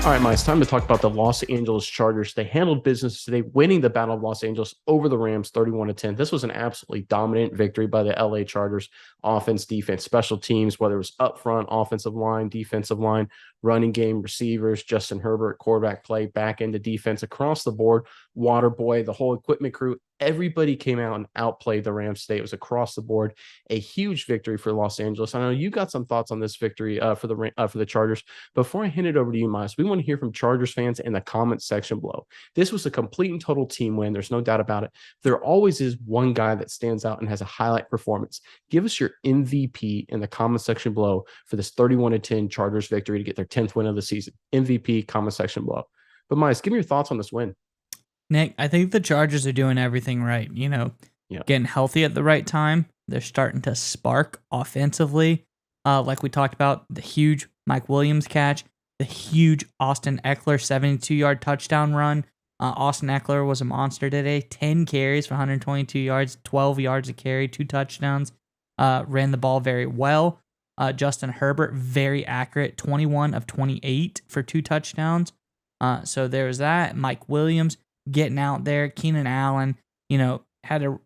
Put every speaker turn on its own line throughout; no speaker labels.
All right, Mike, it's time to talk about the Los Angeles Chargers. They handled business today, winning the Battle of Los Angeles over the Rams 31-10. This was an absolutely dominant victory by the LA Chargers. Offense, defense, special teams, whether it was up front, offensive line, defensive line, running game, receivers, Justin Herbert, quarterback play, back into defense across the board, water boy, the whole equipment crew. Everybody came out and outplayed the Rams today. It was across the board, a huge victory for Los Angeles. I know you got some thoughts on this victory for the Chargers. Before I hand it over to you, Miles, we want to hear from Chargers fans in the comments section below. This was a complete and total team win. There's no doubt about it. There always is one guy that stands out and has a highlight performance. Give us your MVP in the comment section below for this 31-10 Chargers victory to get their 10th win of the season. MVP, comment section below. But Miles, give me your thoughts on this win.
Nick, I think the Chargers are doing everything right. Getting healthy at the right time. They're starting to spark offensively. Like we talked about, the huge Mike Williams catch, the huge Austin Eckler 72-yard touchdown run. Austin Eckler was a monster today. 10 carries for 122 yards, 12 yards a carry, 2 touchdowns. Ran the ball very well. Justin Herbert, very accurate, 21 of 28 for 2 touchdowns. So there was that. Mike Williams getting out there. Keenan Allen, had a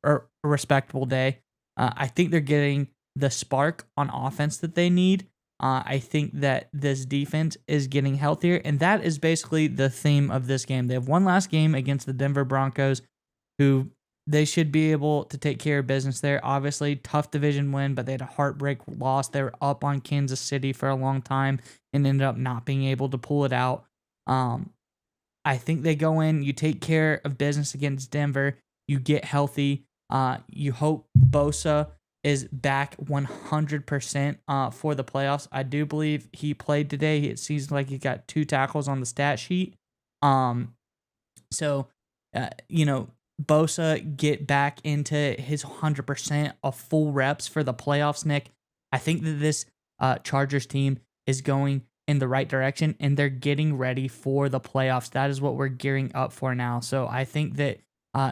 respectable day. I think they're getting the spark on offense that they need. I think that this defense is getting healthier, and that is basically the theme of this game. They have one last game against the Denver Broncos, who they should be able to take care of business there. Obviously, tough division win, but they had a heartbreak loss. They were up on Kansas City for a long time and ended up not being able to pull it out. I think they go in, you take care of business against Denver, you get healthy. You hope Bosa is back 100% for the playoffs. I do believe he played today. It seems like he got 2 tackles on the stat sheet. Bosa get back into his 100% of full reps for the playoffs, Nick. I think that this Chargers team is going in the right direction, and they're getting ready for the playoffs. That is what we're gearing up for now. So I think that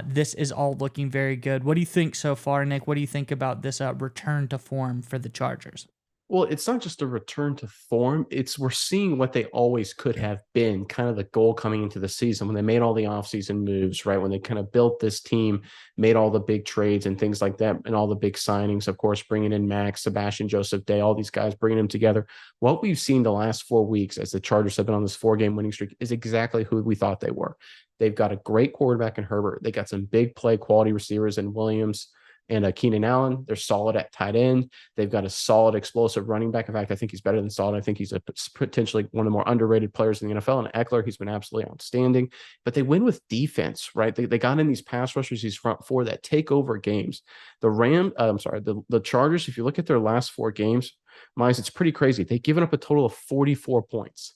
this is all looking very good. What do you think so far, Nick? What do you think about this return to form for the Chargers?
Well, it's not just a return to form. We're seeing what they always could have been, kind of the goal coming into the season when they made all the offseason moves, right? When they kind of built this team, made all the big trades and things like that, and all the big signings, of course, bringing in Max, Sebastian Joseph Day, all these guys, bringing them together. What we've seen the last 4 weeks as the Chargers have been on this 4-game winning streak is exactly who we thought they were. They've got a great quarterback in Herbert. They got some big play quality receivers in Williams and Keenan Allen. They're solid at tight end. They've got a solid, explosive running back. In fact, I think he's better than solid. I think he's potentially one of the more underrated players in the NFL. And Eckler, he's been absolutely outstanding. But they win with defense, right? They got in these pass rushers, these front 4 that take over games. The Chargers, if you look at their last 4 games, Miles, it's pretty crazy. They've given up a total of 44 points.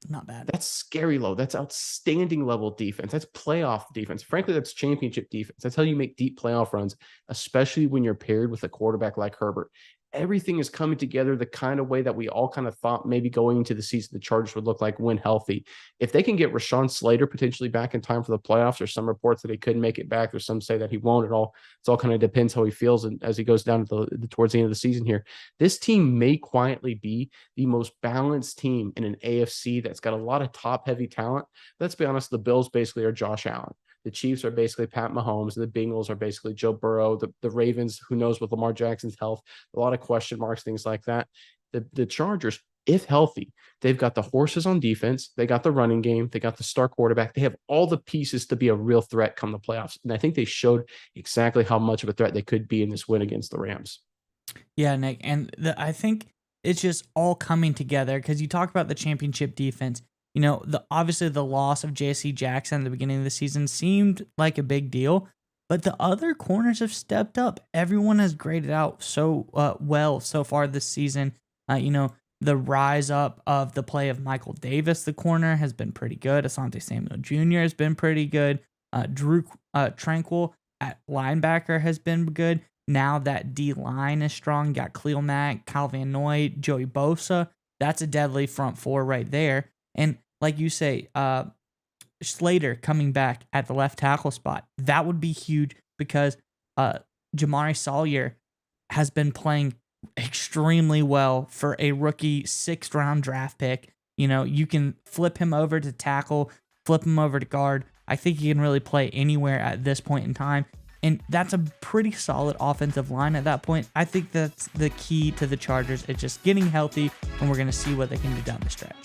Not bad.
That's scary low. That's outstanding level defense. That's playoff defense. Frankly, that's championship defense. That's how you make deep playoff runs, especially when you're paired with a quarterback like Herbert. Everything is coming together the kind of way that we all kind of thought maybe going into the season the Chargers would look like when healthy. If they can get Rashawn Slater potentially back in time for the playoffs, there's some reports that he couldn't make it back. There's some say that he won't at all. It's all kind of depends how he feels and as he goes down to towards the end of the season here. This team may quietly be the most balanced team in an AFC that's got a lot of top-heavy talent. Let's be honest, the Bills basically are Josh Allen. The Chiefs are basically Pat Mahomes, and the Bengals are basically Joe Burrow. The Ravens, who knows with Lamar Jackson's health, a lot of question marks, things like that. The Chargers, if healthy, they've got the horses on defense. They got the running game. They got the star quarterback. They have all the pieces to be a real threat come the playoffs. And I think they showed exactly how much of a threat they could be in this win against the Rams.
Yeah, Nick. And I think it's just all coming together because you talk about the championship defense. Obviously the loss of J.C. Jackson at the beginning of the season seemed like a big deal, but the other corners have stepped up. Everyone has graded out so well so far this season. The rise up of the play of Michael Davis, the corner, has been pretty good. Asante Samuel Jr. has been pretty good. Drew Tranquil at linebacker has been good. Now that D-line is strong, got Khalil Mack, Kyle Van Noy, Joey Bosa. That's a deadly front 4 right there. And like you say, Slater coming back at the left tackle spot, that would be huge because Jamari Sawyer has been playing extremely well for a rookie 6th round draft pick. You can flip him over to tackle, flip him over to guard. I think he can really play anywhere at this point in time. And that's a pretty solid offensive line at that point. I think that's the key to the Chargers. It's just getting healthy, and we're going to see what they can do down the stretch.